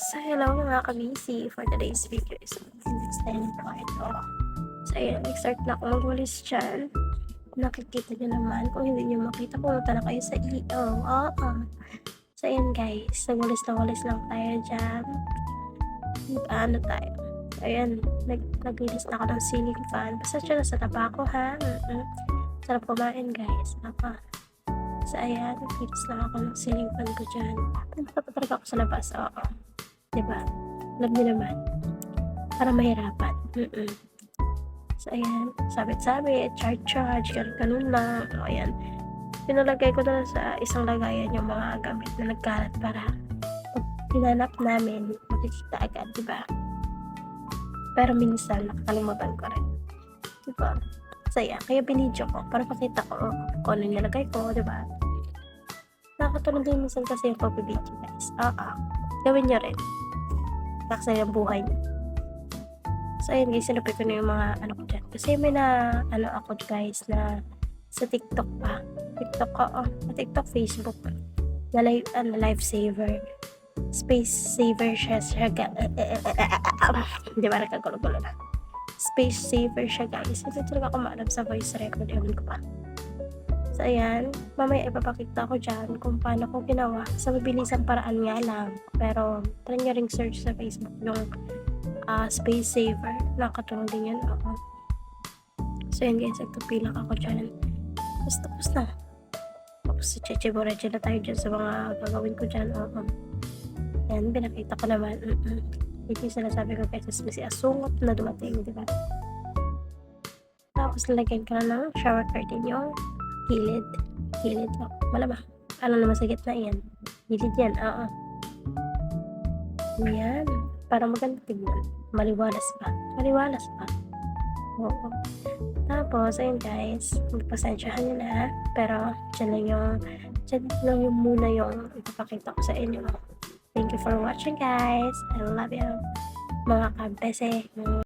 So, hello mga kabisi. For today's video is extend ko ito. So, ayan, nag-start na ako magwalis dyan. Nakikita nyo naman. Kung hindi nyo makita, pumunta na kayo sa EO. Oo. So, ayan guys. Nagwalis na walis lang tayo dyan. Ano tayo? So, ayan. Naglinis na ako ng ceiling fan. Basta dyan sa tabako ha. Sarap kumain guys. So, ayan. Naglinis lang ako ng ceiling fan ko dyan. Pumunta pa talaga ako sa labas. Oo. Diba? Alam niyo naman. Para mahirapan. So, ayan. Sabit-sabit. Charge. Ganun lang. O, ayan. Pinalagay ko na sa isang lagayan yung mga gamit na nagkalat para pag hinanap namin, makikita agad, diba? Pero minsan, nakakalimutan ko rin. Diba? So, ayan. Kaya binidyo ko para makita ko kung ano nilagay ko, diba? Nakakatulong din minsan kasi yung pag-video, guys. Gawin nyo rin. Kasi yung buhay niya. So, ayun guys, sinupit ko na yung mga ano ko dyan. Kasi may na, ako guys, na sa TikTok pa. TikTok ko, TikTok, Facebook. Na lifesaver. Space saver siya. Hindi ba nagkagulo-gulo na? Space saver siya guys. Hindi talaga ako maalam sa voice record. Ewan ko pa. So, ayan. Mamaya ipapakita ko dyan kung paano ko ginawa. Sa mabilisang paraan nga lang. Pero, try nyo ring search sa Facebook yung space saver. Nakatulong din yan. So, ayan guys. Nagtupi lang ako dyan. Tapos na. Tapos, cheche-boreche na tayo dyan sa mga gagawin ko dyan. Ayan, pinakita ko naman. Ito yung sinasabi ko guys. May asungot na dumating. Diba? Tapos, lalagyan ka na ng shower curtain yung Gilid. Malamang. Ano naman sa gitna yan? Gilid yan. Yan. Para maganda tignan. Maliwalas pa. Oo. Tapos, ayun guys. Magpasensyahan nyo na. Pero, dyan lang yung muna yung ipapakita ko sa inyo. Thank you for watching guys. I love you. Mga kabese.